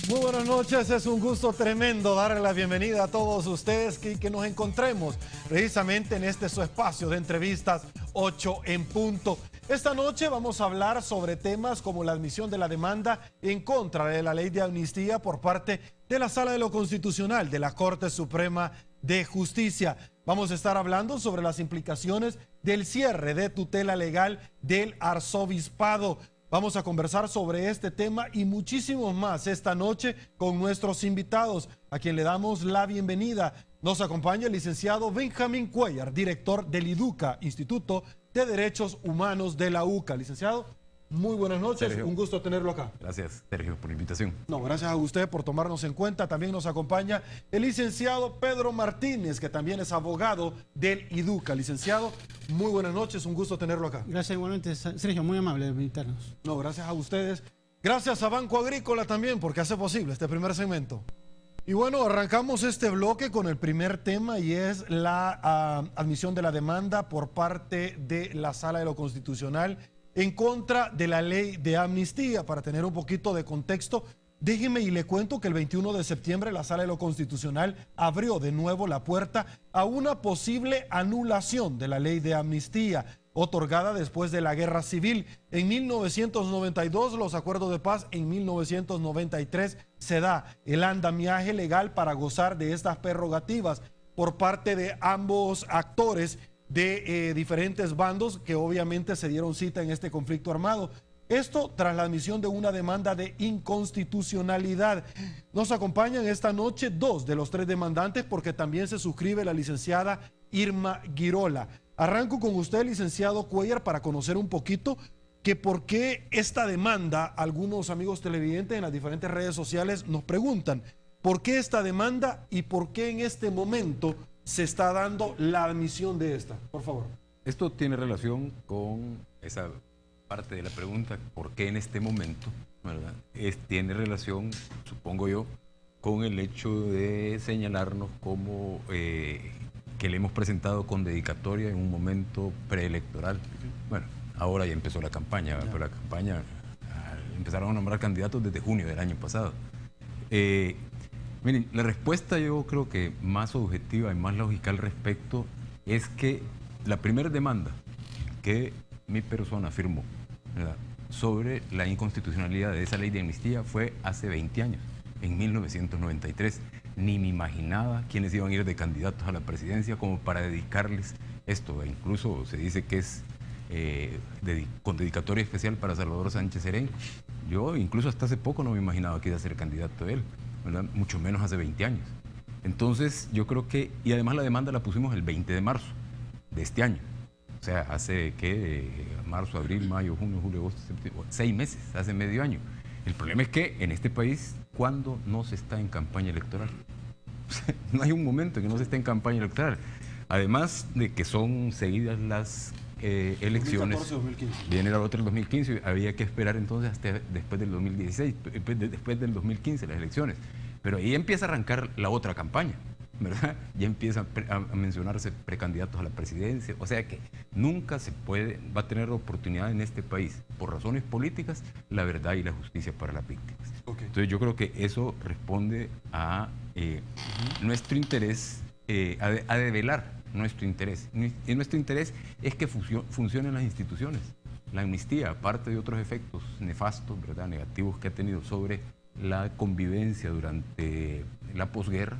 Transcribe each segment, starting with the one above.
Muy buenas noches, es un gusto tremendo darle la bienvenida a todos ustedes que nos encontremos precisamente en este su espacio de entrevistas 8 en punto. Esta noche vamos a hablar sobre temas como la admisión de la demanda en contra de la ley de amnistía por parte de la Sala de lo Constitucional de la Corte Suprema de Justicia. Vamos a estar hablando sobre las implicaciones del cierre de tutela legal del arzobispado. Vamos a conversar sobre este tema y muchísimos más esta noche con nuestros invitados, a quien le damos la bienvenida. Nos acompaña el licenciado Benjamín Cuellar, director del IDUCA, Instituto de Derechos Humanos de la UCA. Licenciado, muy buenas noches, Sergio, un gusto tenerlo acá. Gracias, Sergio, por la invitación. No, gracias a usted por tomarnos en cuenta. También nos acompaña el licenciado Pedro Martínez, que también es abogado del IDUCA. Licenciado, muy buenas noches, un gusto tenerlo acá. Gracias igualmente, Sergio, muy amable de invitarnos. No, gracias a ustedes. Gracias a Banco Agrícola también, porque hace posible este primer segmento. Y bueno, arrancamos este bloque con el primer tema y es la admisión de la demanda por parte de la Sala de lo Constitucional en contra de la ley de amnistía. Para tener un poquito de contexto, déjeme y le cuento que el 21 de septiembre la Sala de lo Constitucional abrió de nuevo la puerta a una posible anulación de la ley de amnistía otorgada después de la Guerra Civil. En 1992, los acuerdos de paz, en 1993 se da el andamiaje legal para gozar de estas prerrogativas por parte de ambos actores de diferentes bandos que obviamente se dieron cita en este conflicto armado. Esto tras la admisión de una demanda de inconstitucionalidad. Nos acompañan esta noche dos de los tres demandantes porque también se suscribe la licenciada Irma Girola. Arranco con usted, licenciado Cuellar, para conocer un poquito que por qué esta demanda. Algunos amigos televidentes en las diferentes redes sociales nos preguntan por qué esta demanda y por qué en este momento se está dando la admisión de esta. Por favor. Esto tiene relación con esa parte de la pregunta, ¿por qué en este momento? ¿Verdad? Tiene relación, supongo yo, con el hecho de señalarnos como que le hemos presentado con dedicatoria en un momento preelectoral. Bueno, ahora ya empezó la campaña, pero la campaña empezaron a nombrar candidatos desde junio del año pasado. Miren, la respuesta yo creo que más objetiva y más lógica al respecto es que la primera demanda que mi persona firmó, ¿verdad?, sobre la inconstitucionalidad de esa ley de amnistía fue hace 20 años, en 1993. Ni me imaginaba quiénes iban a ir de candidatos a la presidencia como para dedicarles esto. Incluso se dice que es con dedicatoria especial para Salvador Sánchez Serén. Yo incluso hasta hace poco no me imaginaba que iba a ser candidato él, ¿verdad?, mucho menos hace 20 años. Entonces yo creo que, y además la demanda la pusimos el 20 de marzo de este año. O sea, hace, ¿qué? Marzo, abril, mayo, junio, julio, agosto, septiembre, 6 meses, hace medio año. El problema es que en este país, ¿cuándo no se está en campaña electoral? O sea, no hay un momento en que no se esté en campaña electoral. Además de que son seguidas las elecciones. 2014-2015. Viene la otra el 2015, había que esperar entonces hasta después del 2016, después del 2015 las elecciones. Pero ahí empieza a arrancar la otra campaña, ¿verdad? Ya empiezan a mencionarse precandidatos a la presidencia. O sea que nunca se puede, va a tener oportunidad en este país, por razones políticas, la verdad y la justicia para las víctimas. Okay. Entonces yo creo que eso responde a nuestro interés, a develar nuestro interés. Y nuestro interés es que funcionen las instituciones. La amnistía, aparte de otros efectos nefastos, ¿verdad?, negativos que ha tenido sobre la convivencia durante la posguerra,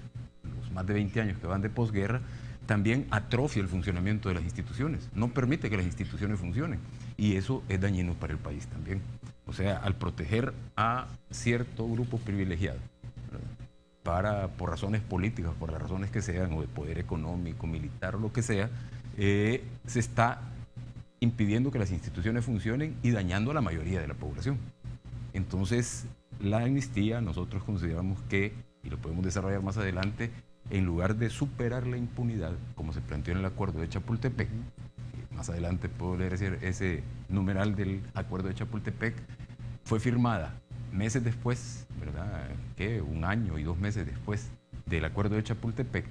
los más de 20 años que van de posguerra, también atrofia el funcionamiento de las instituciones, no permite que las instituciones funcionen, y eso es dañino para el país también. O sea, al proteger a cierto grupo privilegiado, por razones políticas, por las razones que sean, o de poder económico, militar o lo que sea, se está impidiendo que las instituciones funcionen y dañando a la mayoría de la población. Entonces, la amnistía nosotros consideramos que, y lo podemos desarrollar más adelante, en lugar de superar la impunidad, como se planteó en el acuerdo de Chapultepec, más adelante puedo leer ese numeral del acuerdo de Chapultepec, fue firmada meses después, ¿verdad?, que 1 año y 2 meses después del acuerdo de Chapultepec,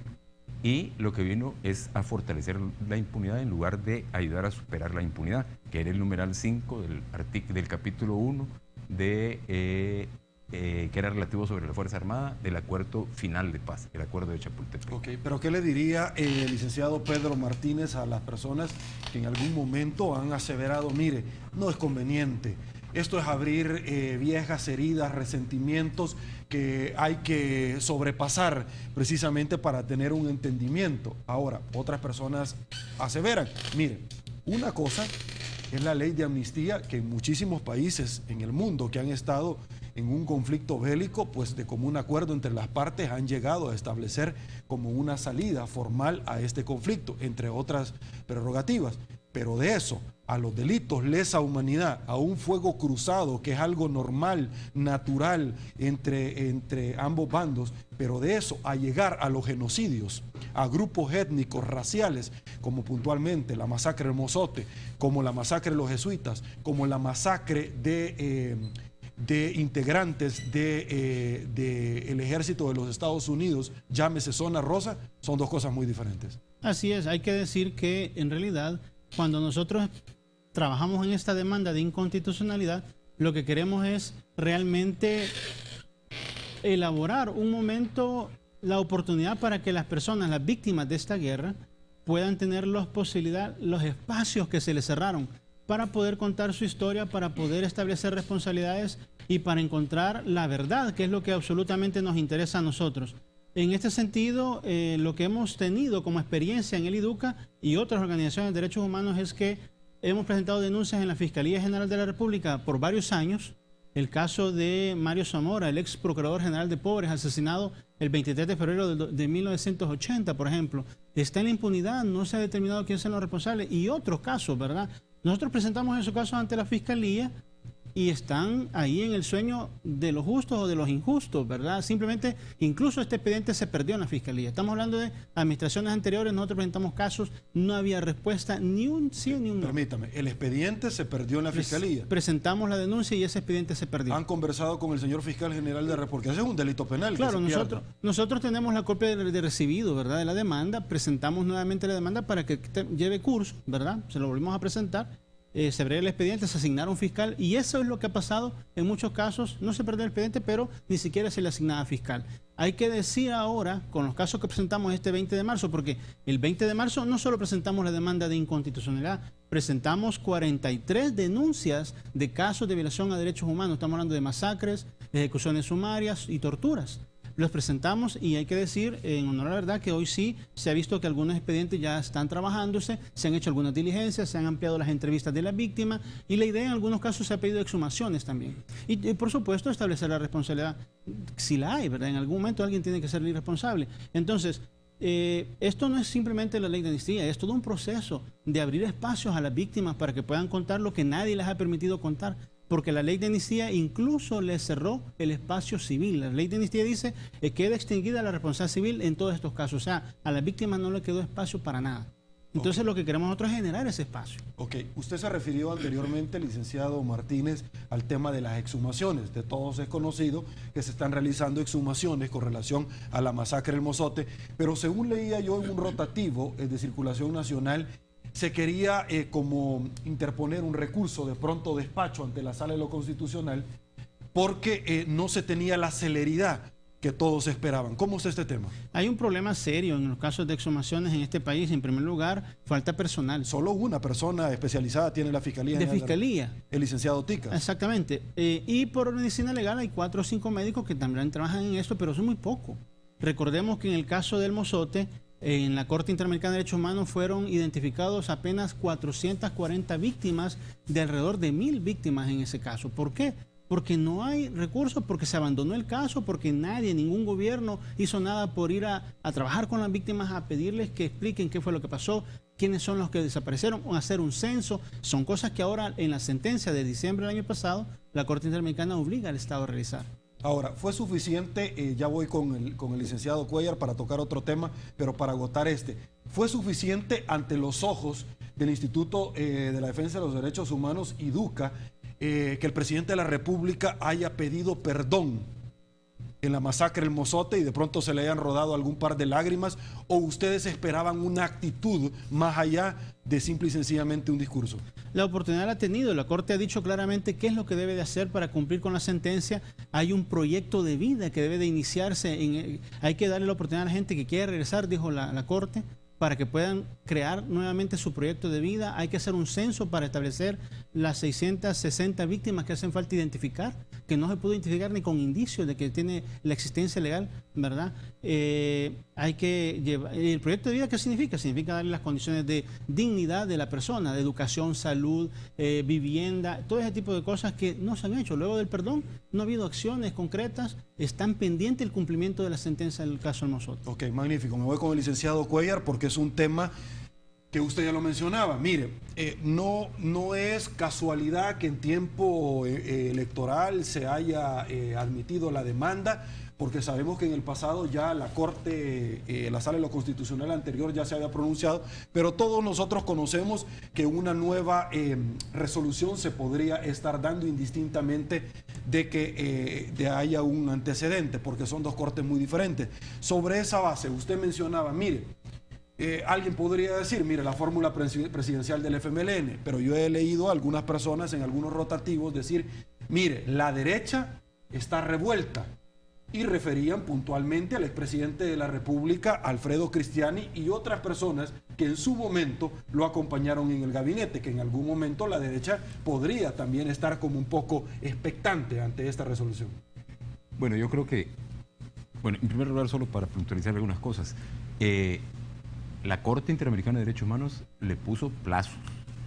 y lo que vino es a fortalecer la impunidad en lugar de ayudar a superar la impunidad, que era el numeral 5 del capítulo 1 de que era relativo sobre la Fuerza Armada del acuerdo final de paz, el acuerdo de Chapultepec. Ok, pero ¿qué le diría el licenciado Pedro Martínez a las personas que en algún momento han aseverado, mire, no es conveniente, esto es abrir viejas heridas, resentimientos que hay que sobrepasar precisamente para tener un entendimiento? Ahora, otras personas aseveran, mire, una cosa es la ley de amnistía que en muchísimos países en el mundo que han estado en un conflicto bélico, pues de común acuerdo entre las partes han llegado a establecer como una salida formal a este conflicto, entre otras prerrogativas. Pero de eso, a los delitos lesa humanidad, a un fuego cruzado, que es algo normal, natural entre ambos bandos, pero de eso a llegar a los genocidios, a grupos étnicos, raciales, como puntualmente la masacre del Mozote, como la masacre de los jesuitas, como la masacre de integrantes del ejército de los Estados Unidos, llámese Zona Rosa, son dos cosas muy diferentes. Así es, hay que decir que en realidad cuando nosotros trabajamos en esta demanda de inconstitucionalidad, lo que queremos es realmente elaborar un momento, la oportunidad para que las personas, las víctimas de esta guerra, puedan tener los espacios que se les cerraron para poder contar su historia, para poder establecer responsabilidades y para encontrar la verdad, que es lo que absolutamente nos interesa a nosotros. En este sentido, lo que hemos tenido como experiencia en el IDUCA y otras organizaciones de derechos humanos es que hemos presentado denuncias en la Fiscalía General de la República por varios años. El caso de Mario Zamora, el ex procurador general de Pobres, asesinado el 23 de febrero de 1980, por ejemplo. Está en la impunidad, no se ha determinado quiénes son los responsables. Y otros casos, ¿verdad? Nosotros presentamos esos casos ante la Fiscalía y están ahí en el sueño de los justos o de los injustos, ¿verdad? Simplemente, incluso este expediente se perdió en la Fiscalía. Estamos hablando de administraciones anteriores, nosotros presentamos casos, no había respuesta, ni un sí ni un no. Permítame, el expediente se perdió en la Fiscalía. Presentamos la denuncia y ese expediente se perdió. ¿Han conversado con el señor fiscal general de la República? Porque ese es un delito penal. Claro, nosotros tenemos la copia de recibido, ¿verdad?, de la demanda, presentamos nuevamente la demanda para que lleve curso, ¿verdad? Se lo volvimos a presentar. Se abrió el expediente, se asignaron fiscal y eso es lo que ha pasado en muchos casos. No se perdió el expediente, pero ni siquiera se le asignaba fiscal. Hay que decir ahora, con los casos que presentamos este 20 de marzo, porque el 20 de marzo no solo presentamos la demanda de inconstitucionalidad, presentamos 43 denuncias de casos de violación a derechos humanos. Estamos hablando de masacres, ejecuciones sumarias y torturas. Los presentamos y hay que decir, en honor a la verdad, que hoy sí se ha visto que algunos expedientes ya están trabajándose, se han hecho algunas diligencias, se han ampliado las entrevistas de la víctima y la idea en algunos casos se ha pedido exhumaciones también. Y por supuesto establecer la responsabilidad, si la hay, ¿verdad? En algún momento alguien tiene que ser irresponsable. Entonces, esto no es simplemente la ley de amnistía, es todo un proceso de abrir espacios a las víctimas para que puedan contar lo que nadie les ha permitido contar. Porque la ley de amnistía incluso le cerró el espacio civil. La ley de amnistía dice que queda extinguida la responsabilidad civil en todos estos casos. O sea, a las víctimas no le quedó espacio para nada. Entonces lo que queremos nosotros es generar ese espacio. Ok, usted se refirió anteriormente, licenciado Martínez, al tema de las exhumaciones. De todos es conocido que se están realizando exhumaciones con relación a la masacre del Mozote, pero según leía yo en un rotativo de circulación nacional, se quería como interponer un recurso de pronto despacho ante la Sala de lo Constitucional porque no se tenía la celeridad que todos esperaban. ¿Cómo es este tema? Hay un problema serio en los casos de exhumaciones en este país. En primer lugar, falta personal. Solo una persona especializada tiene la Fiscalía. De Fiscalía. El licenciado Tica. Exactamente. Y por medicina legal hay 4 o 5 médicos que también trabajan en esto, pero son muy pocos. Recordemos que en el caso del Mozote, en la Corte Interamericana de Derechos Humanos fueron identificados apenas 440 víctimas de alrededor de 1000 víctimas en ese caso. ¿Por qué? Porque no hay recursos, porque se abandonó el caso, porque nadie, ningún gobierno hizo nada por ir a trabajar con las víctimas, a pedirles que expliquen qué fue lo que pasó, quiénes son los que desaparecieron, o hacer un censo. Son cosas que ahora en la sentencia de diciembre del año pasado, la Corte Interamericana obliga al Estado a realizar. Ahora, fue suficiente, ya voy con el licenciado Cuellar para tocar otro tema, pero para agotar ¿fue suficiente ante los ojos del Instituto de la Defensa de los Derechos Humanos, IDUCA, que el presidente de la República haya pedido perdón en la masacre El Mozote y de pronto se le hayan rodado algún par de lágrimas, o ustedes esperaban una actitud más allá de simple y sencillamente un discurso? La oportunidad la ha tenido, la Corte ha dicho claramente qué es lo que debe de hacer para cumplir con la sentencia. Hay un proyecto de vida que debe de iniciarse, hay que darle la oportunidad a la gente que quiere regresar, dijo la Corte, para que puedan crear nuevamente su proyecto de vida. Hay que hacer un censo para establecer las 660 víctimas que hacen falta identificar, que no se pudo identificar ni con indicios de que tiene la existencia legal, ¿verdad? Hay que llevar... ¿El proyecto de vida qué significa? Significa darle las condiciones de dignidad de la persona, de educación, salud, vivienda, todo ese tipo de cosas que no se han hecho. Luego del perdón no ha habido acciones concretas, están pendientes el cumplimiento de la sentencia del caso El Mozote. Ok, magnífico. Me voy con el licenciado Cuellar porque es un tema que usted ya lo mencionaba. Mire, no es casualidad que en tiempo electoral se haya admitido la demanda, porque sabemos que en el pasado ya la Corte, la Sala de lo Constitucional anterior ya se había pronunciado, pero todos nosotros conocemos que una nueva resolución se podría estar dando indistintamente de que haya un antecedente, porque son dos cortes muy diferentes. Sobre esa base, usted mencionaba, mire, alguien podría decir, mire, la fórmula presidencial del FMLN, pero yo he leído a algunas personas en algunos rotativos decir, mire, la derecha está revuelta, y referían puntualmente al expresidente de la República, Alfredo Cristiani, y otras personas que en su momento lo acompañaron en el gabinete, que en algún momento la derecha podría también estar como un poco expectante ante esta resolución. Bueno, yo creo que, bueno, en primer lugar, solo para puntualizar algunas cosas, la Corte Interamericana de Derechos Humanos le puso plazos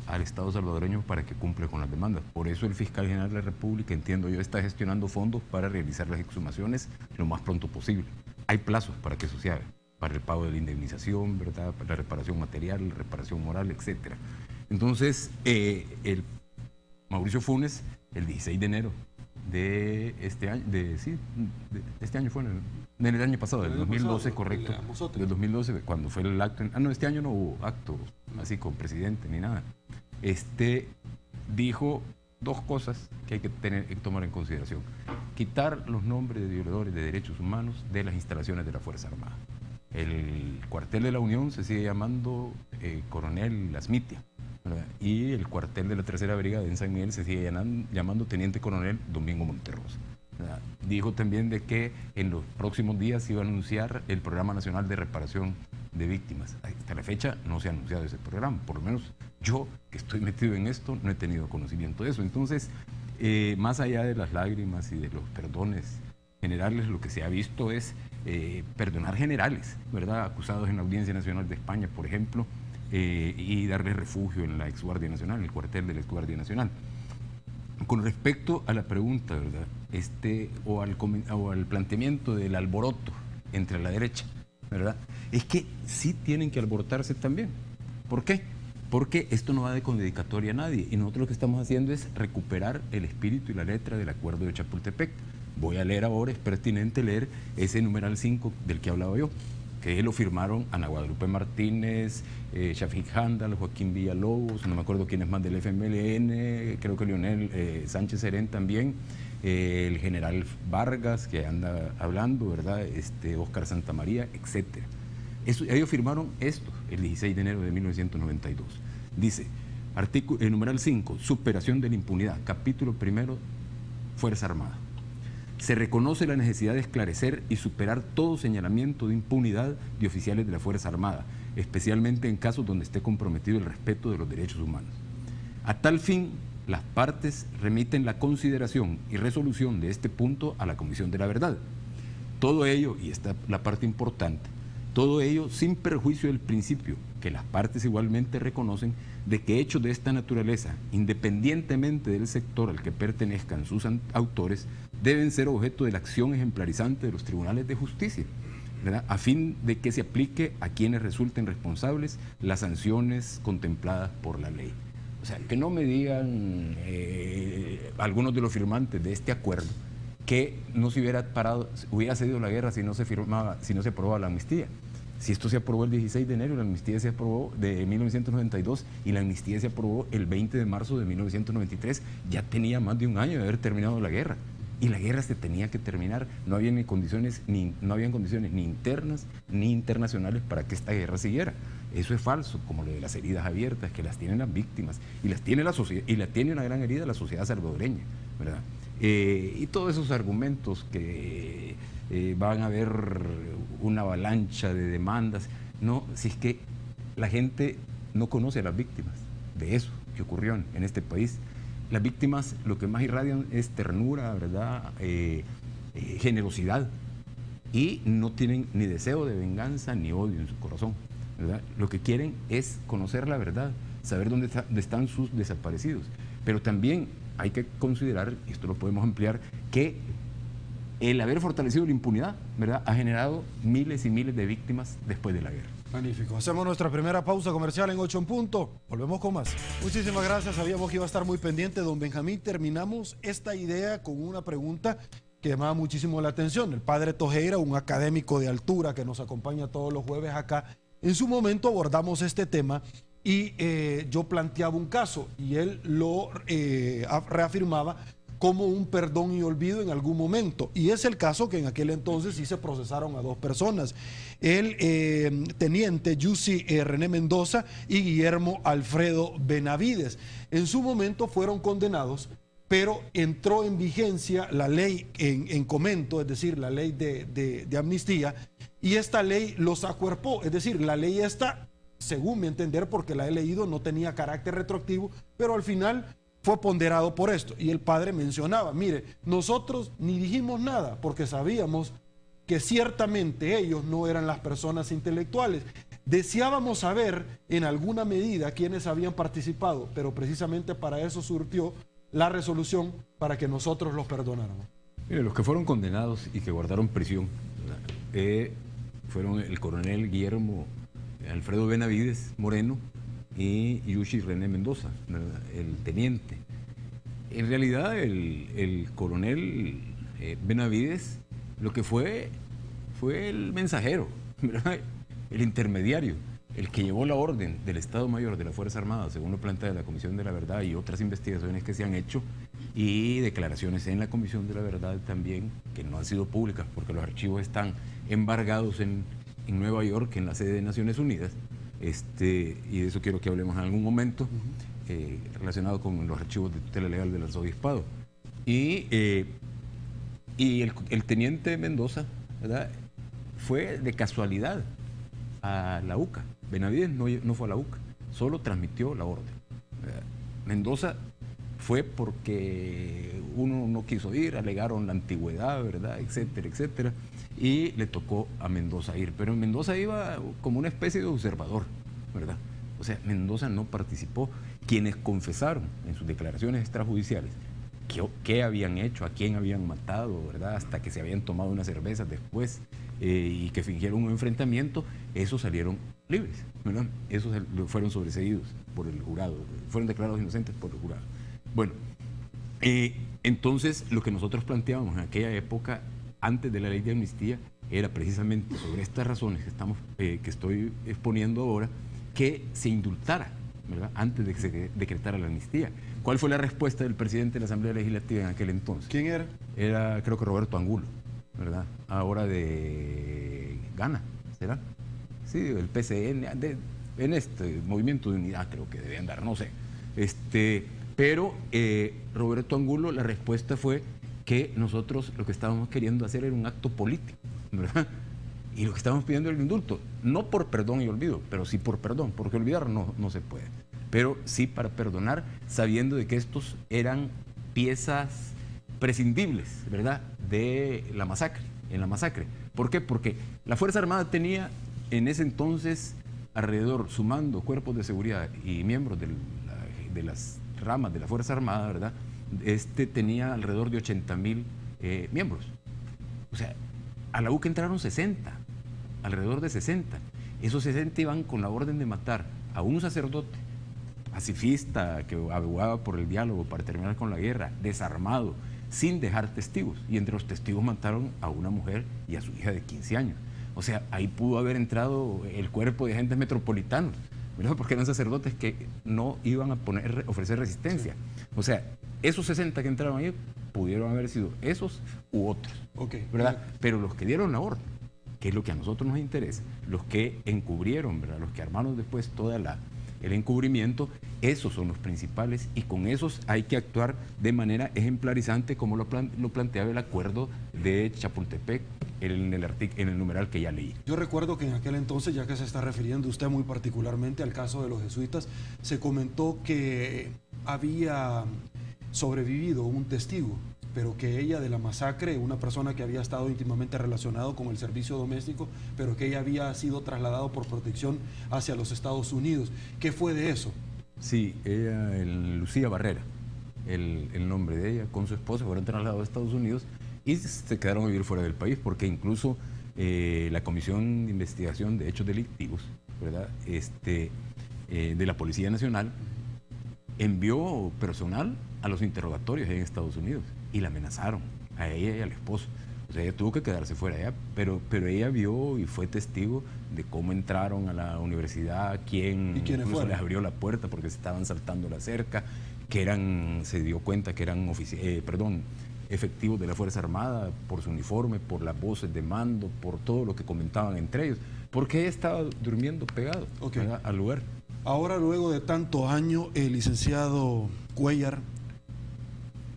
al Estado salvadoreño para que cumpla con las demandas. Por eso el fiscal general de la República, entiendo yo, está gestionando fondos para realizar las exhumaciones lo más pronto posible. Hay plazos para que eso se haga, para el pago de la indemnización, ¿verdad?, para la reparación material, reparación moral, etc. Entonces, el Mauricio Funes, el 16 de enero de este año, este año fue en el año pasado, del 2012, correcto, del 2012, cuando fue el acto, este año no hubo acto así con presidente ni nada. Dijo dos cosas que hay que tomar en consideración: quitar los nombres de violadores de derechos humanos de las instalaciones de la Fuerza Armada. El cuartel de la Unión se sigue llamando Coronel Lasmitia, ¿verdad?, y el cuartel de la Tercera Brigada en San Miguel se sigue llamando Teniente Coronel Domingo Monterrosa, ¿verdad? Dijo también de que en los próximos días se iba a anunciar el Programa Nacional de Reparación de Víctimas. Hasta la fecha no se ha anunciado ese programa, por lo menos yo, que estoy metido en esto, no he tenido conocimiento de eso. Entonces, más allá de las lágrimas y de los perdones generales, lo que se ha visto es perdonar generales, ¿verdad?, acusados en la Audiencia Nacional de España, por ejemplo, y darles refugio en la Ex Guardia Nacional, en el cuartel de la Ex Guardia Nacional. Con respecto a la pregunta, ¿verdad?, o al planteamiento del alboroto entre la derecha, ¿verdad?, es que sí tienen que alborotarse también. ¿Por qué? Porque esto no va de condedicatoria a nadie, y nosotros lo que estamos haciendo es recuperar el espíritu y la letra del Acuerdo de Chapultepec. Voy a leer ahora, es pertinente leer ese numeral 5 del que hablaba yo, que lo firmaron Ana Guadalupe Martínez, Shafiq Handal, Joaquín Villalobos, no me acuerdo quién es más del FMLN, creo que Leonel Sánchez Serén también, el general Vargas, que anda hablando, ¿verdad?, Óscar Santamaría, etc. Ellos firmaron esto el 16 de enero de 1992. Dice, numeral 5, superación de la impunidad, capítulo 1, Fuerza Armada. Se reconoce la necesidad de esclarecer y superar todo señalamiento de impunidad de oficiales de la Fuerza Armada, especialmente en casos donde esté comprometido el respeto de los derechos humanos. A tal fin, las partes remiten la consideración y resolución de este punto a la Comisión de la Verdad. Todo ello, y esta es la parte importante, todo ello sin perjuicio del principio que las partes igualmente reconocen de que hechos de esta naturaleza, independientemente del sector al que pertenezcan sus autores, deben ser objeto de la acción ejemplarizante de los tribunales de justicia, ¿verdad?, a fin de que se aplique a quienes resulten responsables las sanciones contempladas por la ley. O sea, que no me digan algunos de los firmantes de este acuerdo que no se hubiera cedido la guerra si no se aprobaba la amnistía. Si esto se aprobó el 16 de enero, la amnistía se aprobó de 1992 y la amnistía se aprobó el 20 de marzo de 1993, ya tenía más de un año de haber terminado la guerra. y la guerra se tenía que terminar. No habían condiciones ni internas ni internacionales para que esta guerra siguiera. Eso es falso, como lo de las heridas abiertas, que las tienen las víctimas, y las tiene la sociedad, y la tiene una gran herida la sociedad salvadoreña, ¿verdad? Y todos esos argumentos que van a haber una avalancha de demandas, no, si es que la gente no conoce a las víctimas de eso que ocurrió en este país. Las víctimas lo que más irradian es ternura, ¿verdad? Generosidad, y no tienen ni deseo de venganza ni odio en su corazón, ¿verdad? Lo que quieren es conocer la verdad, saber dónde están sus desaparecidos. Pero también hay que considerar, y esto lo podemos ampliar, que el haber fortalecido la impunidad, ¿verdad?, ha generado miles y miles de víctimas después de la guerra. Magnífico. Hacemos nuestra primera pausa comercial en 8 en punto. Volvemos con más. Muchísimas gracias. Sabíamos que iba a estar muy pendiente, don Benjamín. Terminamos esta idea con una pregunta que llamaba muchísimo la atención. El padre Tojeira, un académico de altura que nos acompaña todos los jueves acá, en su momento abordamos este tema y yo planteaba un caso y él lo reafirmaba como un perdón y olvido en algún momento. Y es el caso que en aquel entonces sí se procesaron a dos personas. El teniente Yussi René Mendoza y Guillermo Alfredo Benavides. En su momento fueron condenados, pero entró en vigencia la ley en comento, es decir, la ley de amnistía, y esta ley los acuerpó. Es decir, la ley esta, según mi entender, porque la he leído, no tenía carácter retroactivo, pero al final fue ponderado por esto. Y el padre mencionaba, mire, nosotros ni dijimos nada porque sabíamos que ciertamente ellos no eran las personas intelectuales. Deseábamos saber en alguna medida quiénes habían participado, pero precisamente para eso surtió la resolución para que nosotros los perdonáramos. Mire, los que fueron condenados y que guardaron prisión fueron el coronel Guillermo Alfredo Benavides Moreno y Yussi René Mendoza, ¿verdad?, el teniente. En realidad el coronel Benavides lo que fue el mensajero, ¿verdad?, el intermediario, el que llevó la orden del Estado Mayor de la Fuerza Armada, según lo plantea la Comisión de la Verdad y otras investigaciones que se han hecho, y declaraciones en la Comisión de la Verdad también, que no han sido públicas porque los archivos están embargados en Nueva York, en la sede de Naciones Unidas. Y de eso quiero que hablemos en algún momento, relacionado con los archivos de tutela legal del arzobispado. Y el teniente Mendoza, ¿verdad?, fue de casualidad a la UCA. Benavides no fue a la UCA, solo transmitió la orden. Mendoza fue porque uno no quiso ir, alegaron la antigüedad, ¿verdad?, etcétera, etcétera, y le tocó a Mendoza ir. Pero Mendoza iba como una especie de observador, ¿verdad? O sea, Mendoza no participó. Quienes confesaron en sus declaraciones extrajudiciales qué habían hecho, a quién habían matado, ¿verdad?, hasta que se habían tomado unas cervezas después y que fingieron un enfrentamiento, esos salieron libres, ¿verdad? Esos fueron sobreseídos por el jurado, fueron declarados inocentes por el jurado. Bueno, entonces lo que nosotros planteábamos en aquella época, antes de la ley de amnistía, era precisamente sobre estas razones que estoy exponiendo ahora, que se indultara, ¿verdad?, antes de que se decretara la amnistía. ¿Cuál fue la respuesta del presidente de la Asamblea Legislativa en aquel entonces? ¿Quién era? Era, creo que Roberto Angulo, ¿verdad? Ahora de Gana, ¿será? Sí, del PCN, en este movimiento de unidad creo que debe andar, no sé. Pero Roberto Angulo, la respuesta fue que nosotros lo que estábamos queriendo hacer era un acto político, ¿verdad? Y lo que estábamos pidiendo era el indulto, no por perdón y olvido, pero sí por perdón, porque olvidar no se puede, pero sí para perdonar, sabiendo de que estos eran piezas prescindibles, ¿verdad?, de la masacre, en la masacre. ¿Por qué? Porque la Fuerza Armada tenía en ese entonces alrededor, sumando cuerpos de seguridad y miembros de las ramas de la Fuerza Armada, ¿verdad?, tenía alrededor de 80,000 miembros. O sea, a la UCA entraron 60, alrededor de 60. Esos 60 iban con la orden de matar a un sacerdote pacifista que abogaba por el diálogo para terminar con la guerra, desarmado, sin dejar testigos. Y entre los testigos mataron a una mujer y a su hija de 15 años. O sea, ahí pudo haber entrado el cuerpo de agentes metropolitanos, ¿verdad?, porque eran sacerdotes que no iban a ofrecer resistencia. O sea, esos 60 que entraron ahí pudieron haber sido esos u otros, ¿verdad? Pero los que dieron la orden, que es lo que a nosotros nos interesa, los que encubrieron, ¿verdad? Los que armaron después todo el encubrimiento, esos son los principales y con esos hay que actuar de manera ejemplarizante como lo planteaba el acuerdo de Chapultepec en el numeral que ya leí. Yo recuerdo que en aquel entonces, ya que se está refiriendo usted muy particularmente al caso de los jesuitas, se comentó que había sobrevivido un testigo, pero que ella de la masacre, una persona que había estado íntimamente relacionado con el servicio doméstico, pero que ella había sido trasladado por protección hacia los Estados Unidos. ¿Qué fue de eso? Sí, ella, Lucía Barrera, el nombre de ella, con su esposa fueron trasladados a Estados Unidos y se quedaron a vivir fuera del país porque incluso la Comisión de Investigación de Hechos Delictivos, ¿verdad? De la Policía Nacional envió personal a los interrogatorios en Estados Unidos y la amenazaron a ella y al esposo. O sea, ella tuvo que quedarse fuera allá, pero ella vio y fue testigo de cómo entraron a la universidad, quién incluso les abrió la puerta porque se estaban saltando la cerca, se dio cuenta que eran efectivos de la Fuerza Armada por su uniforme, por las voces de mando, por todo lo que comentaban entre ellos, porque ella estaba durmiendo pegado al lugar. Ahora, luego de tantos años, el licenciado Cuéllar,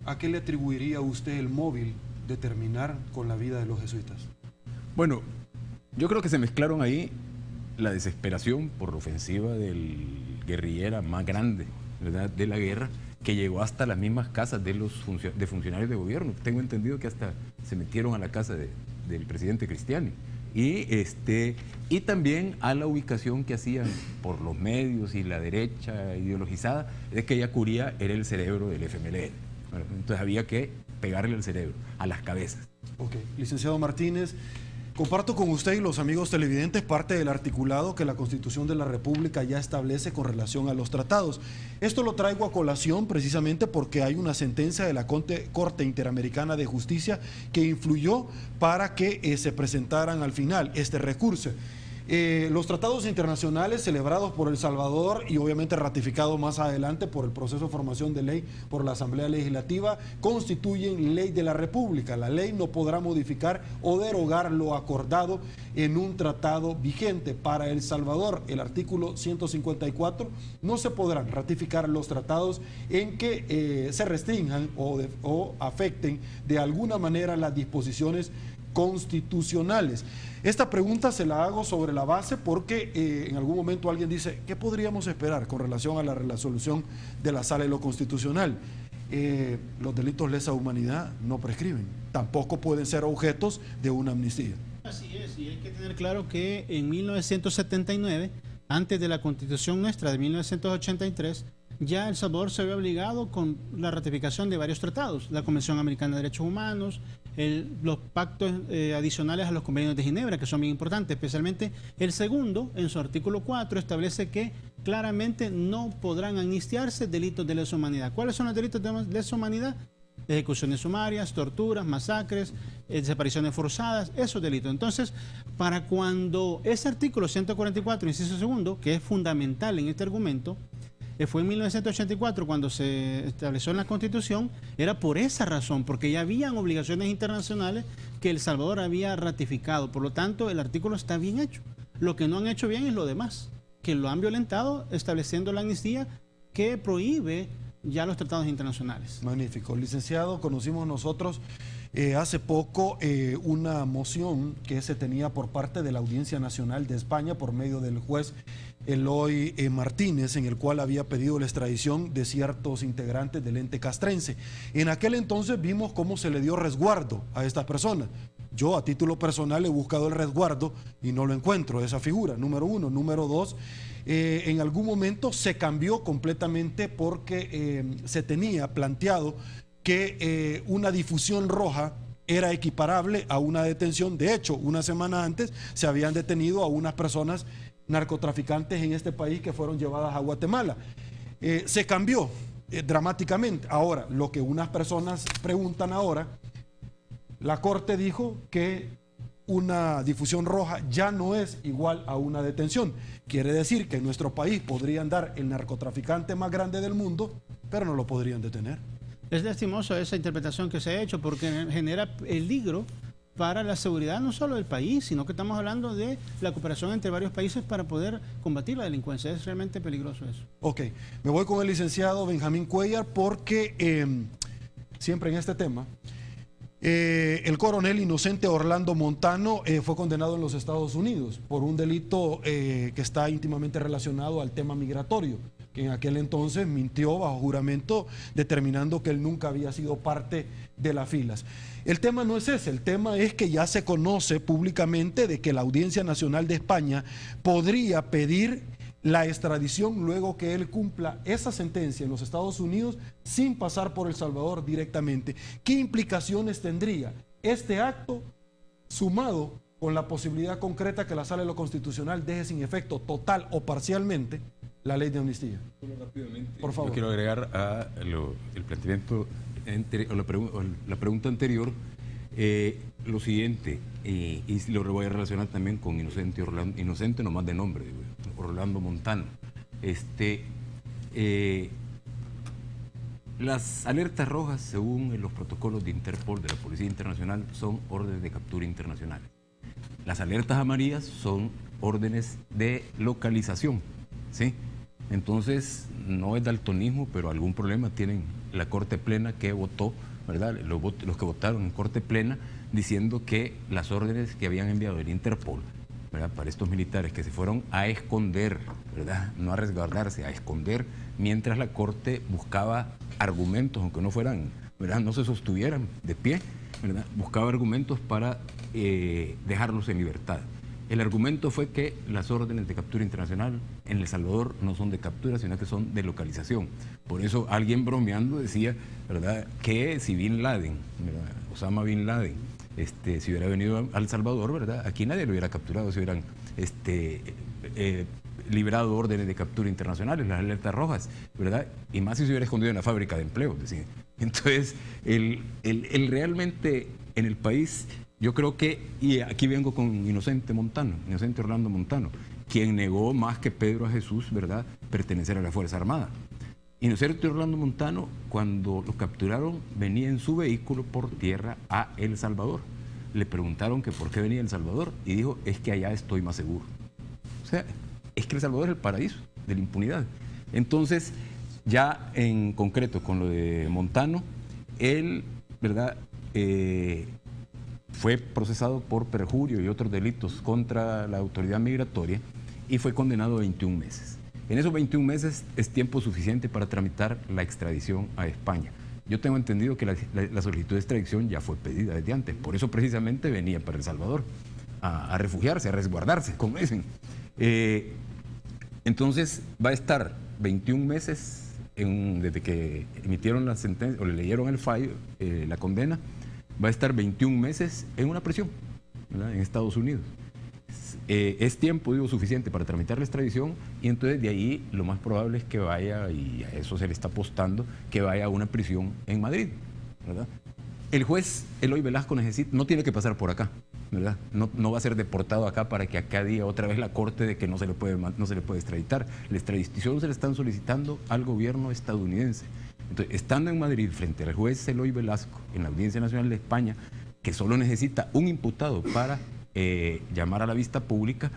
¿a qué le atribuiría usted el móvil de terminar con la vida de los jesuitas? Bueno, yo creo que se mezclaron ahí la desesperación por la ofensiva del guerrillera más grande, ¿verdad?, de la guerra, que llegó hasta las mismas casas de funcionarios de gobierno. Tengo entendido que hasta se metieron a la casa del presidente Cristiani. Y también a la ubicación que hacían por los medios y la derecha ideologizada de que Yacuría era el cerebro del FMLN. Bueno, entonces había que pegarle al cerebro, a las cabezas. Ok, licenciado Martínez, comparto con usted y los amigos televidentes parte del articulado que la Constitución de la República ya establece con relación a los tratados. Esto lo traigo a colación precisamente porque hay una sentencia de la Corte Interamericana de Justicia que influyó para que se presentaran al final este recurso. Los tratados internacionales celebrados por El Salvador y obviamente ratificados más adelante por el proceso de formación de ley por la Asamblea Legislativa constituyen ley de la República. La ley no podrá modificar o derogar lo acordado en un tratado vigente. Para El Salvador, el artículo 154, no se podrán ratificar los tratados en que se restrinjan o afecten de alguna manera las disposiciones constitucionales. Esta pregunta se la hago sobre la base porque en algún momento alguien dice, ¿qué podríamos esperar con relación a la resolución de la Sala de lo Constitucional? Los delitos lesa humanidad no prescriben, tampoco pueden ser objetos de una amnistía. Así es, y hay que tener claro que en 1979, antes de la Constitución nuestra de 1983, ya El Salvador se había obligado con la ratificación de varios tratados, la Convención Americana de Derechos Humanos, los pactos adicionales a los convenios de Ginebra, que son bien importantes, especialmente el segundo, en su artículo 4, establece que claramente no podrán amnistiarse delitos de lesa humanidad. ¿Cuáles son los delitos de lesa humanidad? Ejecuciones sumarias, torturas, masacres, desapariciones forzadas, esos delitos. Entonces, para cuando ese artículo 144, inciso segundo, que es fundamental en este argumento, fue en 1984 cuando se estableció en la Constitución, era por esa razón, porque ya habían obligaciones internacionales que El Salvador había ratificado. Por lo tanto, el artículo está bien hecho. Lo que no han hecho bien es lo demás, que lo han violentado estableciendo la amnistía que prohíbe ya los tratados internacionales. Magnífico. Licenciado, conocimos nosotros hace poco una moción que se tenía por parte de la Audiencia Nacional de España por medio del juez Eloy Martínez, en el cual había pedido la extradición de ciertos integrantes del ente castrense. En aquel entonces vimos cómo se le dio resguardo a estas personas. Yo a título personal he buscado el resguardo y no lo encuentro, esa figura, número uno. Número dos, en algún momento se cambió completamente porque se tenía planteado que una difusión roja era equiparable a una detención. De hecho, una semana antes se habían detenido a unas personas narcotraficantes en este país que fueron llevadas a Guatemala. Se cambió dramáticamente. Ahora, lo que unas personas preguntan ahora, la Corte dijo que una difusión roja ya no es igual a una detención. Quiere decir que en nuestro país podrían dar el narcotraficante más grande del mundo, pero no lo podrían detener. Es lastimoso esa interpretación que se ha hecho porque genera peligro para la seguridad no solo del país, sino que estamos hablando de la cooperación entre varios países para poder combatir la delincuencia. Es realmente peligroso eso. Ok, me voy con el licenciado Benjamín Cuellar porque siempre en este tema, el coronel inocente Orlando Montano fue condenado en los Estados Unidos por un delito que está íntimamente relacionado al tema migratorio, que en aquel entonces mintió bajo juramento determinando que él nunca había sido parte de las filas. El tema no es ese, el tema es que ya se conoce públicamente de que la Audiencia Nacional de España podría pedir la extradición luego que él cumpla esa sentencia en los Estados Unidos sin pasar por El Salvador directamente. ¿Qué implicaciones tendría este acto sumado con la posibilidad concreta que la Sala de lo Constitucional deje sin efecto total o parcialmente la ley de amnistía? Por favor. Yo quiero agregar a el planteamiento o la pregunta anterior lo siguiente, y lo voy a relacionar también con Inocente nomás de nombre, Orlando Montano. Las alertas rojas, según los protocolos de Interpol, de la Policía Internacional, son órdenes de captura internacionales. Las alertas amarillas son órdenes de localización, ¿sí? Entonces, no es daltonismo, pero algún problema tienen la Corte Plena que votó, ¿verdad? Los que votaron en Corte Plena diciendo que las órdenes que habían enviado el Interpol, ¿verdad?, para estos militares que se fueron a esconder, ¿verdad?, no a resguardarse, a esconder, mientras la Corte buscaba argumentos, aunque no fueran, ¿verdad?, no se sostuvieran de pie, ¿verdad?, buscaba argumentos para dejarlos en libertad. El argumento fue que las órdenes de captura internacional en El Salvador no son de captura, sino que son de localización. Por eso alguien bromeando decía, ¿verdad?, que si Bin Laden, ¿verdad?, Osama Bin Laden, si hubiera venido a El Salvador, ¿verdad?, aquí nadie lo hubiera capturado, si hubieran librado órdenes de captura internacionales, las alertas rojas, ¿verdad?, y más si se hubiera escondido en la fábrica de empleo. Entonces, realmente en el país, yo creo que, y aquí vengo con Inocente Orlando Montano, quien negó más que Pedro a Jesús, ¿verdad?, pertenecer a la Fuerza Armada. Inocente Orlando Montano, cuando lo capturaron, venía en su vehículo por tierra a El Salvador. Le preguntaron que por qué venía a El Salvador y dijo, es que allá estoy más seguro. O sea, es que El Salvador es el paraíso de la impunidad. Entonces, ya en concreto con lo de Montano, él, ¿verdad?, fue procesado por perjurio y otros delitos contra la autoridad migratoria y fue condenado a 21 meses. En esos 21 meses es tiempo suficiente para tramitar la extradición a España. Yo tengo entendido que la solicitud de extradición ya fue pedida desde antes, por eso precisamente venía para El Salvador a refugiarse, a resguardarse, como dicen. Entonces va a estar 21 meses desde que emitieron la sentencia o le leyeron el fallo, la condena, va a estar 21 meses en una prisión, ¿verdad?, en Estados Unidos. Es tiempo, digo, suficiente para tramitar la extradición y entonces de ahí lo más probable es que vaya, y a eso se le está apostando, que vaya a una prisión en Madrid, ¿verdad? El juez Eloy Velasco no tiene que pasar por acá, ¿verdad? No va a ser deportado acá para que acá diga otra vez la Corte de que no se le puede extraditar. La extradición se le están solicitando al gobierno estadounidense. Entonces, estando en Madrid frente al juez Eloy Velasco en la Audiencia Nacional de España, que solo necesita un imputado para llamar a la vista pública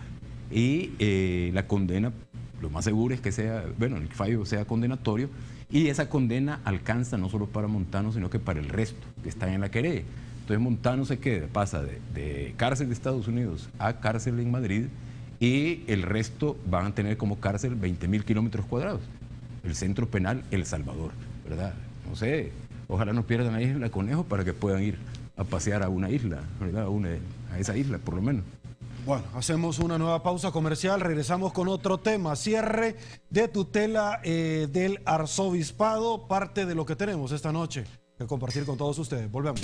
y la condena, lo más seguro es que sea, bueno, el fallo sea condenatorio y esa condena alcanza no solo para Montano, sino que para el resto que están en la querella. Entonces Montano pasa de cárcel de Estados Unidos a cárcel en Madrid y el resto van a tener como cárcel 20.000 kilómetros cuadrados. El centro penal El Salvador, ¿verdad? No sé, ojalá no pierdan la isla Conejo para que puedan ir a pasear a una isla, ¿verdad? A esa isla, por lo menos. Bueno, hacemos una nueva pausa comercial, regresamos con otro tema, cierre de tutela del arzobispado, parte de lo que tenemos esta noche que compartir con todos ustedes. Volvemos.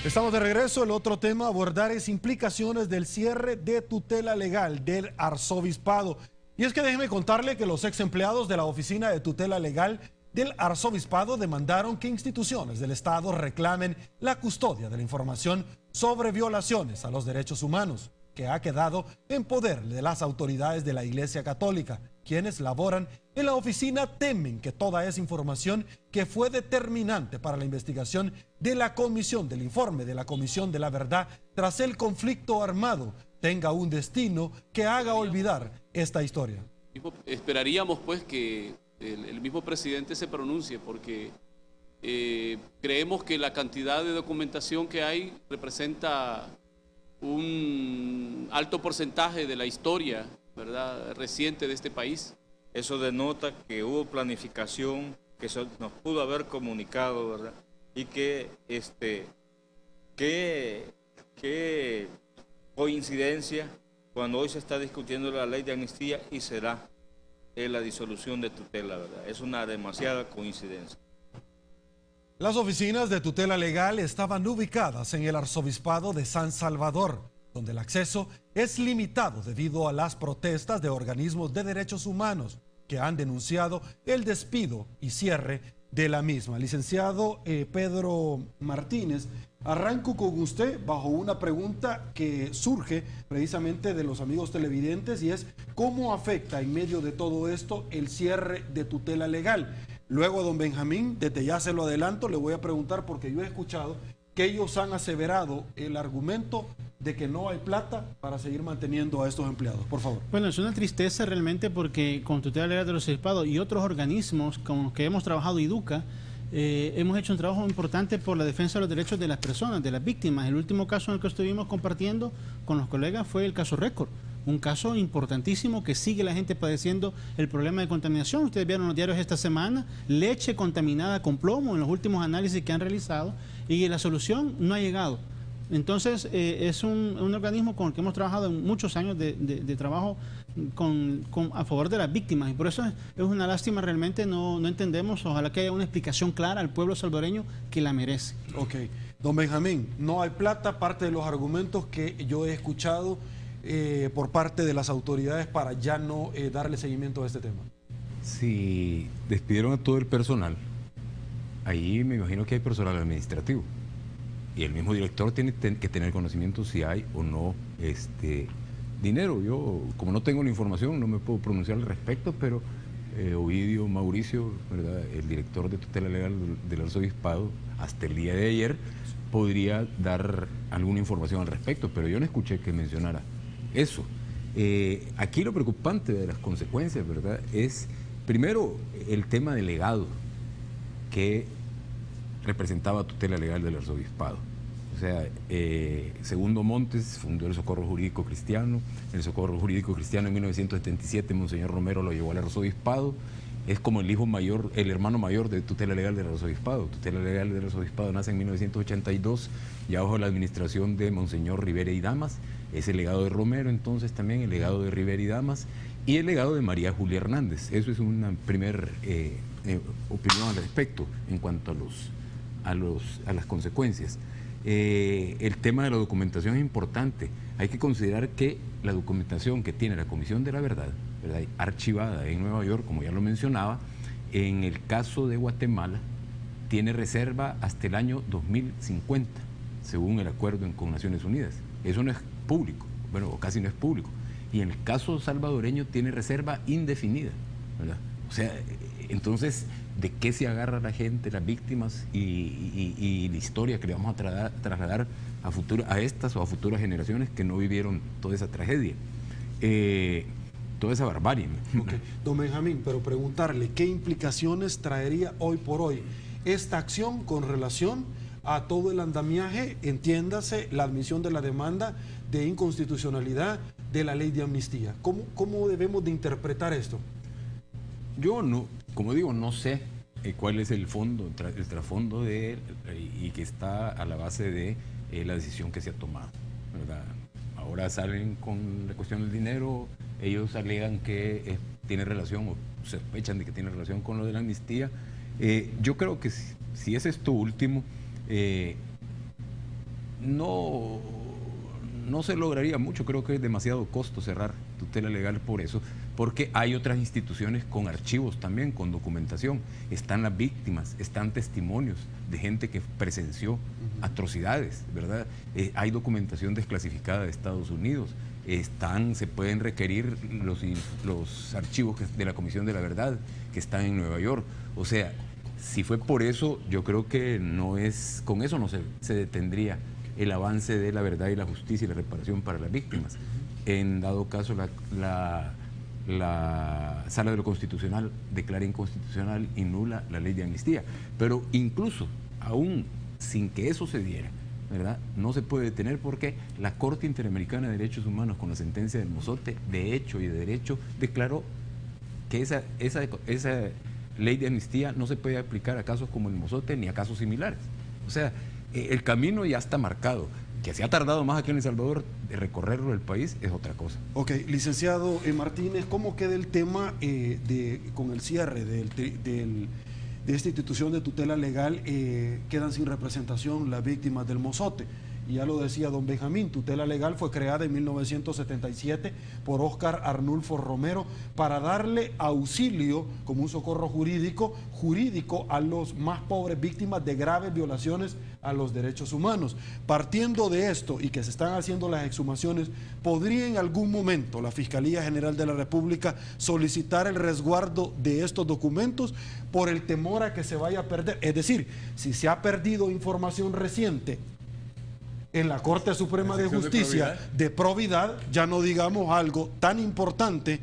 Estamos de regreso, el otro tema a abordar es implicaciones del cierre de tutela legal del arzobispado. Y es que déjeme contarle que los ex empleados de la Oficina de Tutela Legal del Arzobispado demandaron que instituciones del Estado reclamen la custodia de la información sobre violaciones a los derechos humanos que ha quedado en poder de las autoridades de la Iglesia Católica. quienes laboran en la oficina temen que toda esa información que fue determinante para la investigación de la comisión, del informe de la Comisión de la Verdad tras el conflicto armado, tenga un destino que haga olvidar esta historia. Esperaríamos pues que el mismo presidente se pronuncie, porque creemos que la cantidad de documentación que hay representa un alto porcentaje de la historia, ¿verdad?, reciente de este país. Eso denota que hubo planificación, que se nos pudo haber comunicado, ¿verdad? Y que qué coincidencia cuando hoy se está discutiendo la ley de amnistía y será la disolución de tutela, ¿verdad? Es una demasiada coincidencia. Las oficinas de tutela legal estaban ubicadas en el Arzobispado de San Salvador, donde el acceso es limitado debido a las protestas de organismos de derechos humanos que han denunciado el despido y cierre de la misma. Licenciado Pedro Martínez, arranco con usted bajo una pregunta que surge precisamente de los amigos televidentes, y es ¿cómo afecta en medio de todo esto el cierre de tutela legal? Luego, don Benjamín, desde ya se lo adelanto, le voy a preguntar, porque yo he escuchado que ellos han aseverado el argumento de que no hay plata para seguir manteniendo a estos empleados. Por favor. Bueno, es una tristeza realmente, porque con tutela legal de los Arzobispado y otros organismos con los que hemos trabajado, IDUCA, hemos hecho un trabajo importante por la defensa de los derechos de las personas, de las víctimas. El último caso en el que estuvimos compartiendo con los colegas fue el caso Récord, un caso importantísimo que sigue la gente padeciendo el problema de contaminación. Ustedes vieron en los diarios esta semana, leche contaminada con plomo en los últimos análisis que han realizado, y la solución no ha llegado. Entonces, es un organismo con el que hemos trabajado en muchos años de trabajo a favor de las víctimas, y por eso es una lástima, realmente no entendemos. Ojalá que haya una explicación clara al pueblo salvadoreño que la merece. Ok. Don Benjamín, no hay plata, parte de los argumentos que yo he escuchado por parte de las autoridades para ya no darle seguimiento a este tema. Si despidieron a todo el personal, ahí me imagino que hay personal administrativo. Y el mismo director tiene que tener conocimiento si hay o no dinero. Yo, como no tengo la información, no me puedo pronunciar al respecto, pero Ovidio Mauricio, ¿verdad?, el director de tutela legal del Arzobispado, hasta el día de ayer podría dar alguna información al respecto, pero yo no escuché que mencionara eso. Aquí lo preocupante de las consecuencias, ¿verdad?, es primero el tema del legado que representaba tutela legal del Arzobispado. O sea, Segundo Montes fundó el Socorro Jurídico Cristiano. El Socorro Jurídico Cristiano en 1977, Monseñor Romero lo llevó al Arzobispado. Es como el hijo mayor, el hermano mayor de tutela legal del Arzobispado. Tutela legal del Arzobispado nace en 1982, ya bajo la administración de Monseñor Rivera y Damas. Es el legado de Romero, entonces también el legado de Rivera y Damas, y el legado de María Julia Hernández. Eso es una primera opinión al respecto en cuanto a las consecuencias. El tema de la documentación es importante. Hay que considerar que la documentación que tiene la Comisión de la Verdad, ¿verdad?, archivada en Nueva York, como ya lo mencionaba, en el caso de Guatemala, tiene reserva hasta el año 2050, según el acuerdo con Naciones Unidas. Eso no es público, bueno, casi no es público. Y en el caso salvadoreño tiene reserva indefinida, ¿verdad? O sea, entonces, ¿de qué se agarra la gente, las víctimas y la historia que le vamos a trasladar a estas o a futuras generaciones que no vivieron toda esa tragedia, toda esa barbarie? Okay. Don Benjamín, pero preguntarle, ¿qué implicaciones traería hoy por hoy esta acción con relación a todo el andamiaje, entiéndase, la admisión de la demanda de inconstitucionalidad de la ley de amnistía? ¿Cómo debemos de interpretar esto? Yo no, como digo, no sé cuál es el fondo, el trasfondo de él, y que está a la base de la decisión que se ha tomado, ¿verdad? Ahora salen con la cuestión del dinero, ellos alegan que tiene relación, o sospechan de que tiene relación con lo de la amnistía. Yo creo que si es esto último, no no se lograría mucho, creo que es demasiado costo cerrar tutela legal por eso, porque hay otras instituciones con archivos también, con documentación, están las víctimas, están testimonios de gente que presenció atrocidades, ¿verdad? Hay documentación desclasificada de Estados Unidos, se pueden requerir los archivos de la Comisión de la Verdad que están en Nueva York. O sea, si fue por eso, yo creo que con eso no se detendría el avance de la verdad y la justicia y la reparación para las víctimas. En dado caso, la Sala de lo Constitucional declara inconstitucional y nula la ley de amnistía. Pero incluso, aún sin que eso se diera, ¿verdad?, no se puede detener porque la Corte Interamericana de Derechos Humanos, con la sentencia del Mozote, de hecho y de derecho, declaró que esa ley de amnistía no se puede aplicar a casos como el Mozote ni a casos similares. O sea, el camino ya está marcado. Que se ha tardado más aquí en El Salvador de recorrerlo el país es otra cosa. Ok, licenciado Martínez, ¿cómo queda el tema con el cierre de esta institución de tutela legal? Quedan sin representación las víctimas del Mozote. Y ya lo decía don Benjamín, tutela legal fue creada en 1977 por Óscar Arnulfo Romero para darle auxilio como un socorro jurídico a los más pobres víctimas de graves violaciones a los derechos humanos. Partiendo de esto y que se están haciendo las exhumaciones, ¿podría en algún momento la Fiscalía General de la República solicitar el resguardo de estos documentos por el temor a que se vaya a perder? Es decir, si se ha perdido información reciente en la Corte Suprema de Justicia de probidad, ya no digamos algo tan importante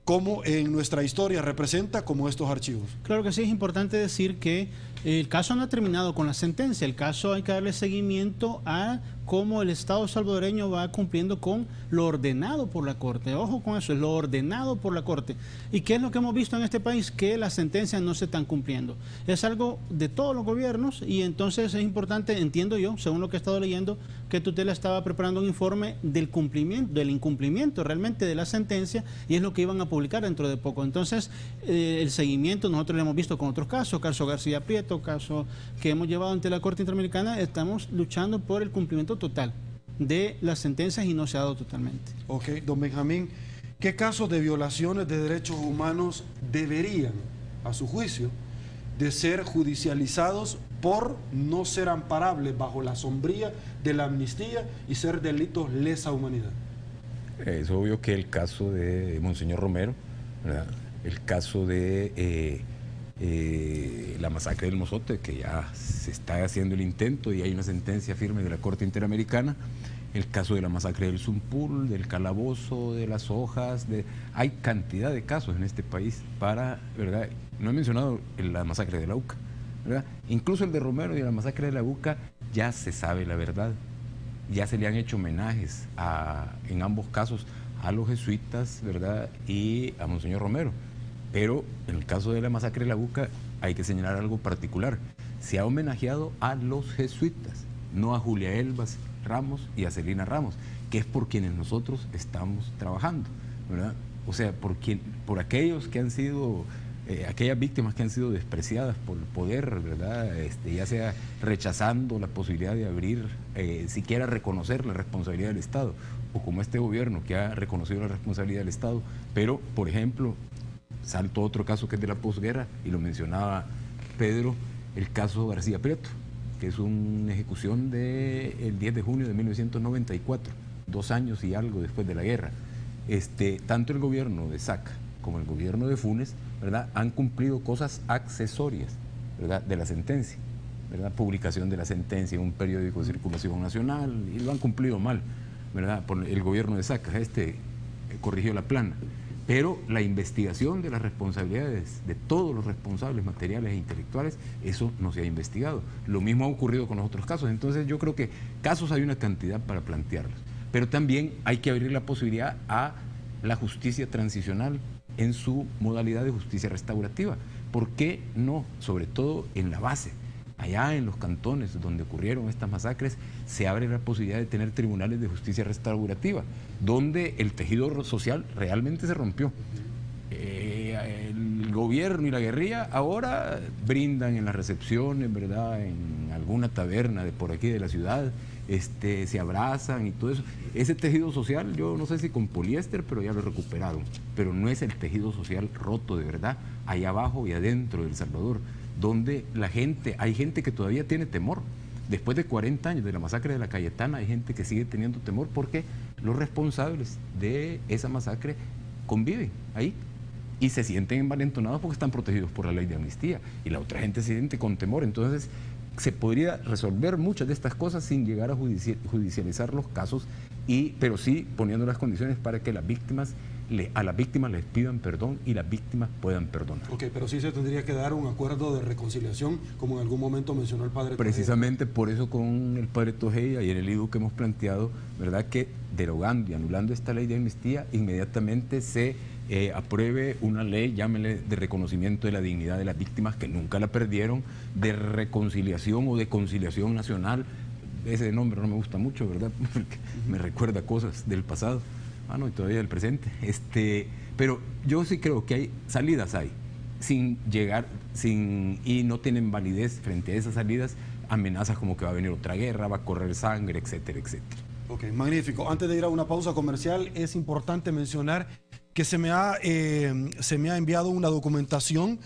como en nuestra historia representa como estos archivos. Claro que sí, es importante decir que el caso no ha terminado con la sentencia, el caso hay que darle seguimiento a cómo el Estado salvadoreño va cumpliendo con lo ordenado por la Corte. Ojo con eso, es lo ordenado por la Corte. ¿Y qué es lo que hemos visto en este país? Que las sentencias no se están cumpliendo. Es algo de todos los gobiernos y entonces es importante, entiendo yo, según lo que he estado leyendo, que Tutela estaba preparando un informe del incumplimiento realmente de la sentencia y es lo que iban a publicar dentro de poco. Entonces, el seguimiento nosotros lo hemos visto con otros casos, caso García Prieto, caso que hemos llevado ante la Corte Interamericana, estamos luchando por el cumplimiento total de las sentencias y no se ha dado totalmente. Ok, don Benjamín, ¿qué casos de violaciones de derechos humanos deberían, a su juicio, de ser judicializados por no ser amparables bajo la sombría de la amnistía y ser delitos lesa humanidad? Es obvio que el caso de Monseñor Romero, ¿verdad?, el caso de la masacre del Mozote, que ya se está haciendo el intento y hay una sentencia firme de la Corte Interamericana, el caso de la masacre del Zumpul, del Calabozo, de las Hojas, hay cantidad de casos en este país ¿verdad? No he mencionado la masacre de la UCA, ¿verdad? Incluso el de Romero y la masacre de la UCA ya se sabe la verdad, ya se le han hecho homenajes en ambos casos a los jesuitas, ¿verdad?, y a Monseñor Romero. Pero en el caso de la masacre de la UCA hay que señalar algo particular. Se ha homenajeado a los jesuitas, no a Julia Elbas Ramos y a Celina Ramos, que es por quienes nosotros estamos trabajando, ¿verdad? O sea, por aquellos que han sido, aquellas víctimas que han sido despreciadas por el poder, ¿verdad? Ya sea rechazando la posibilidad de abrir, siquiera reconocer la responsabilidad del Estado, o como este gobierno que ha reconocido la responsabilidad del Estado, pero, por ejemplo, salto otro caso que es de la posguerra, y lo mencionaba Pedro, el caso García Prieto, que es una ejecución del 10 de junio de 1994, 2 años y algo después de la guerra. Tanto el gobierno de Saca como el gobierno de Funes, ¿verdad?, han cumplido cosas accesorias, ¿verdad?, de la sentencia, ¿verdad?, publicación de la sentencia en un periódico de circulación nacional, y lo han cumplido mal, ¿verdad?, por el gobierno de Saca, corrigió la plana. Pero la investigación de las responsabilidades de todos los responsables materiales e intelectuales, eso no se ha investigado. Lo mismo ha ocurrido con los otros casos. Entonces yo creo que casos hay una cantidad para plantearlos. Pero también hay que abrir la posibilidad a la justicia transicional en su modalidad de justicia restaurativa. ¿Por qué no? Sobre todo en la base. Allá en los cantones donde ocurrieron estas masacres, se abre la posibilidad de tener tribunales de justicia restaurativa, donde el tejido social realmente se rompió. El gobierno y la guerrilla ahora brindan en las recepciones, ¿verdad?, en alguna taberna de por aquí de la ciudad, se abrazan y todo eso. Ese tejido social, yo no sé si con poliéster, pero ya lo recuperaron. Pero no es el tejido social roto de verdad, allá abajo y adentro de El Salvador, donde hay gente que todavía tiene temor. Después de 40 años de la masacre de la Cayetana, hay gente que sigue teniendo temor porque los responsables de esa masacre conviven ahí y se sienten envalentonados porque están protegidos por la ley de amnistía, y la otra gente se siente con temor. Entonces se podría resolver muchas de estas cosas sin llegar a judicializar los casos, pero sí poniendo las condiciones para que a las víctimas les pidan perdón y las víctimas puedan perdonar. Ok, pero sí se tendría que dar un acuerdo de reconciliación, como en algún momento mencionó el padre Tojeda. Precisamente por eso con el padre Tojeda y en el IDU que hemos planteado, ¿verdad?, que derogando y anulando esta ley de amnistía, inmediatamente se apruebe una ley, llámele, de reconocimiento de la dignidad de las víctimas que nunca la perdieron, de reconciliación o de conciliación nacional. Ese nombre no me gusta mucho, ¿verdad?, porque me recuerda cosas del pasado. Y todavía del presente. Pero yo sí creo que hay salidas y no tienen validez frente a esas salidas, amenazas como que va a venir otra guerra, va a correr sangre, etcétera, etcétera. Ok, magnífico. Antes de ir a una pausa comercial, es importante mencionar que se me ha enviado una documentación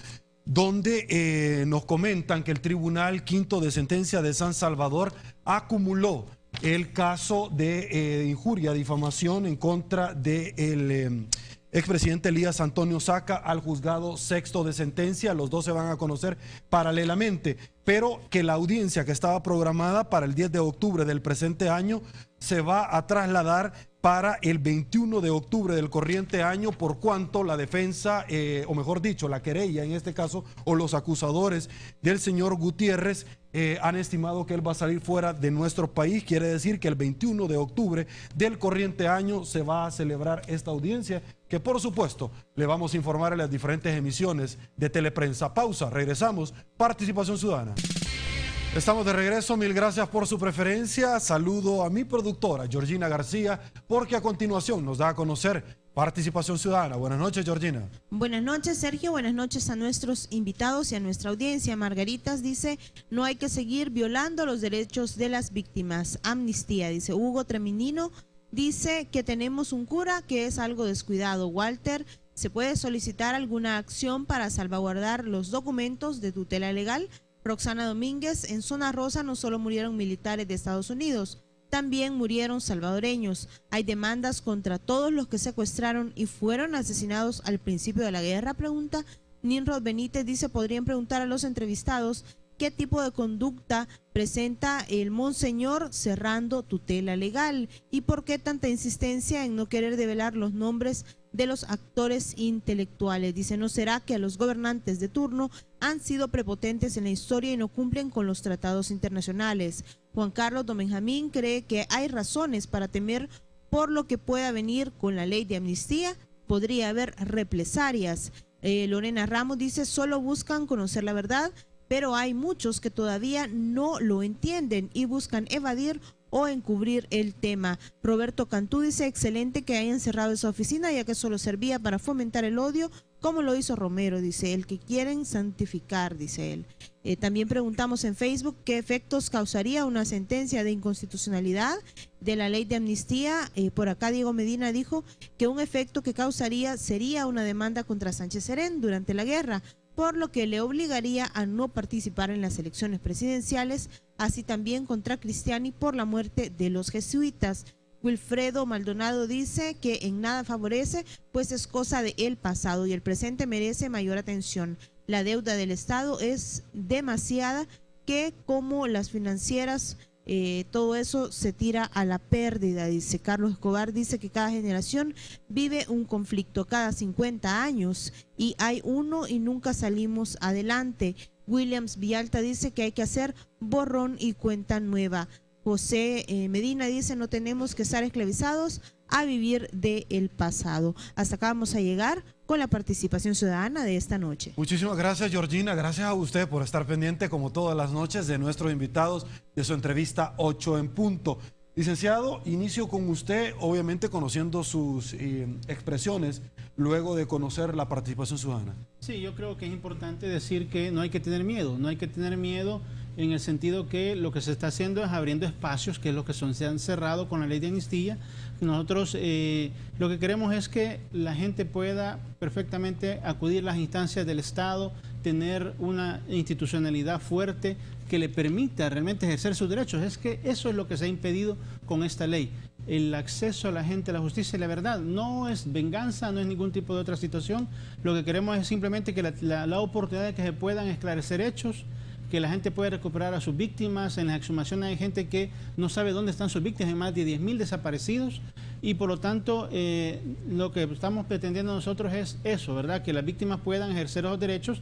donde nos comentan que el Tribunal Quinto de Sentencia de San Salvador acumuló el caso de injuria, difamación en contra del expresidente Elías Antonio Saca al juzgado sexto de sentencia. Los dos se van a conocer paralelamente, pero que la audiencia que estaba programada para el 10 de octubre del presente año se va a trasladar para el 21 de octubre del corriente año, por cuanto la defensa, o mejor dicho, la querella en este caso, o los acusadores del señor Gutiérrez, han estimado que él va a salir fuera de nuestro país. Quiere decir que el 21 de octubre del corriente año se va a celebrar esta audiencia, que por supuesto le vamos a informar en las diferentes emisiones de Teleprensa. Pausa, regresamos. Participación Ciudadana. Estamos de regreso, mil gracias por su preferencia. Saludo a mi productora, Georgina García, porque a continuación nos da a conocer Participación Ciudadana. Buenas noches, Georgina. Buenas noches, Sergio. Buenas noches a nuestros invitados y a nuestra audiencia. Margaritas dice, no hay que seguir violando los derechos de las víctimas. Amnistía, dice Hugo Treminino. Dice que tenemos un cura que es algo descuidado. Walter, ¿se puede solicitar alguna acción para salvaguardar los documentos de tutela legal? Roxana Domínguez, en Zona Rosa no solo murieron militares de Estados Unidos, también murieron salvadoreños. Hay demandas contra todos los que secuestraron y fueron asesinados al principio de la guerra, pregunta Ninrod Benítez. Dice, podrían preguntar a los entrevistados qué tipo de conducta presenta el monseñor cerrando tutela legal y por qué tanta insistencia en no querer develar los nombres de los actores intelectuales. Dice, ¿no será que a los gobernantes de turno han sido prepotentes en la historia y no cumplen con los tratados internacionales? Juan Carlos Don Benjamín cree que hay razones para temer por lo que pueda venir con la ley de amnistía. Podría haber represalias. Lorena Ramos dice, solo buscan conocer la verdad, pero hay muchos que todavía no lo entienden y buscan evadir o encubrir el tema. Roberto Cantú dice, excelente que hayan cerrado esa oficina, ya que solo servía para fomentar el odio, como lo hizo Romero, dice, el que quieren santificar, dice él. También preguntamos en Facebook qué efectos causaría una sentencia de inconstitucionalidad de la ley de amnistía. Por acá Diego Medina dijo que un efecto que causaría sería una demanda contra Sánchez Serén durante la guerra, por lo que le obligaría a no participar en las elecciones presidenciales, así también contra Cristiani por la muerte de los jesuitas. Wilfredo Maldonado dice que en nada favorece, pues es cosa del pasado y el presente merece mayor atención. La deuda del Estado es demasiada que como las financieras, todo eso se tira a la pérdida, dice Carlos Escobar. Dice que cada generación vive un conflicto cada 50 años y hay uno y nunca salimos adelante. Williams Villalta dice que hay que hacer borrón y cuenta nueva. José Medina dice, no tenemos que estar esclavizados a vivir del pasado. Hasta acá vamos a llegar con la participación ciudadana de esta noche. Muchísimas gracias, Georgina. Gracias a usted por estar pendiente, como todas las noches, de nuestros invitados de su entrevista 8 en punto. Licenciado, inicio con usted, obviamente conociendo sus expresiones, luego de conocer la participación ciudadana. Sí, yo creo que es importante decir que no hay que tener miedo, no hay que tener miedo en el sentido que lo que se está haciendo es abriendo espacios, que es lo que se han cerrado con la ley de amnistía. Nosotros lo que queremos es que la gente pueda perfectamente acudir a las instancias del Estado, tener una institucionalidad fuerte que le permita realmente ejercer sus derechos. Es que eso es lo que se ha impedido con esta ley. El acceso a la gente a la justicia y la verdad no es venganza, no es ningún tipo de otra situación. Lo que queremos es simplemente que la oportunidad de que se puedan esclarecer hechos, que la gente pueda recuperar a sus víctimas. En las exhumaciones hay gente que no sabe dónde están sus víctimas, hay más de 10.000 desaparecidos, y por lo tanto lo que estamos pretendiendo nosotros es eso, ¿verdad? Que las víctimas puedan ejercer los derechos,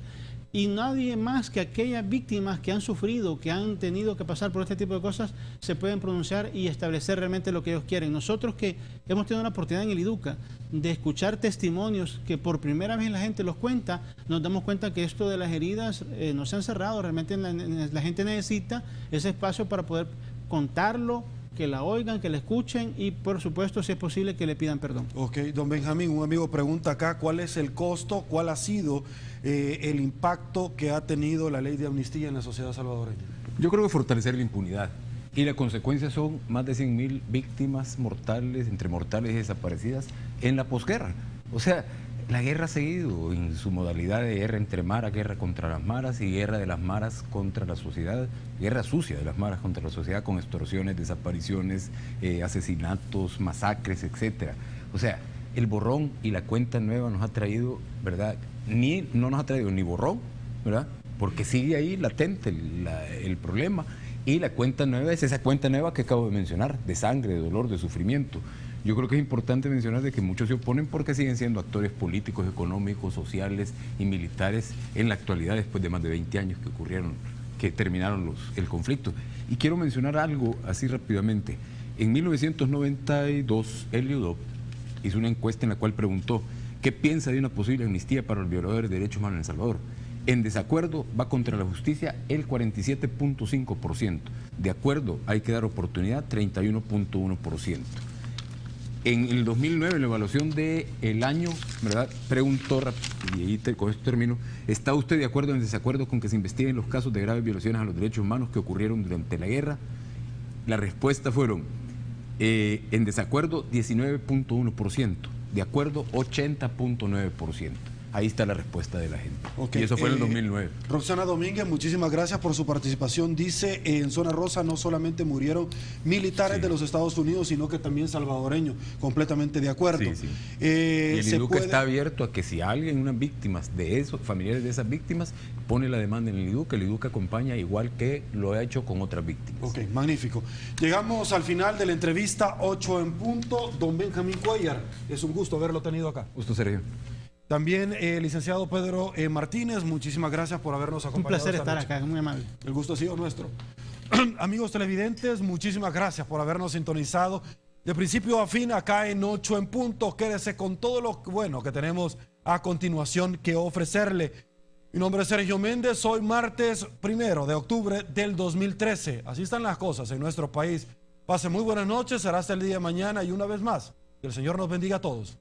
y nadie más que aquellas víctimas que han sufrido, que han tenido que pasar por este tipo de cosas, se pueden pronunciar y establecer realmente lo que ellos quieren. Nosotros que hemos tenido la oportunidad en el IDUCA de escuchar testimonios que por primera vez la gente los cuenta, nos damos cuenta que esto de las heridas no se han cerrado. Realmente la gente necesita ese espacio para poder contarlo, que la oigan, que la escuchen y por supuesto, si es posible, que le pidan perdón. Ok, don Benjamín, un amigo pregunta acá, ¿cuál es el costo, cuál ha sido el impacto que ha tenido la ley de amnistía en la sociedad salvadoreña? Yo creo que fortalecer la impunidad. Y las consecuencias son más de 100.000 víctimas mortales, entre mortales y desaparecidas, en la posguerra. O sea, la guerra ha seguido en su modalidad de guerra entre maras, guerra contra las maras y guerra de las maras contra la sociedad, guerra sucia de las maras contra la sociedad, con extorsiones, desapariciones, asesinatos, masacres, etcétera. O sea, el borrón y la cuenta nueva nos ha traído, ¿verdad? No nos ha traído ni borrón, ¿verdad? Porque sigue ahí latente el problema. Y la cuenta nueva es esa cuenta nueva que acabo de mencionar, de sangre, de dolor, de sufrimiento. Yo creo que es importante mencionar de que muchos se oponen porque siguen siendo actores políticos, económicos, sociales y militares en la actualidad, después de más de 20 años que terminaron el conflicto. Y quiero mencionar algo así rápidamente. En 1992, el IUDOP hizo una encuesta en la cual preguntó ¿qué piensa de una posible amnistía para los violadores de derechos humanos en El Salvador? En desacuerdo va contra la justicia el 47.5%. De acuerdo hay que dar oportunidad 31.1%. En el 2009, en la evaluación del año, ¿verdad?, preguntó, y ahí con esto termino, ¿está usted de acuerdo o en desacuerdo con que se investiguen los casos de graves violaciones a los derechos humanos que ocurrieron durante la guerra? La respuesta fueron, en desacuerdo 19.1%, de acuerdo 80.9%. Ahí está la respuesta de la gente. Okay. Y eso fue en el 2009. Roxana Domínguez, muchísimas gracias por su participación. Dice, en Zona Rosa no solamente murieron militares de los Estados Unidos, sino que también salvadoreños. Completamente de acuerdo. Sí, sí. Y el IDUCA está abierto a que si alguien, unas víctimas de esos, familiares de esas víctimas, pone la demanda en el IDUCA acompaña igual que lo ha hecho con otras víctimas. Ok, magnífico. Llegamos al final de la entrevista, 8 en punto. Don Benjamín Cuellar, es un gusto haberlo tenido acá. Gusto, Sergio. También licenciado Pedro Martínez, muchísimas gracias por habernos acompañado. Un placer estar acá, muy amable. El gusto ha sido nuestro. Amigos televidentes, muchísimas gracias por habernos sintonizado de principio a fin acá en 8 en punto. Quédese con todo lo bueno que tenemos a continuación que ofrecerle. Mi nombre es Sergio Méndez, hoy martes 1 de octubre del 2013. Así están las cosas en nuestro país. Pase muy buenas noches, será hasta el día de mañana y una vez más, que el Señor nos bendiga a todos.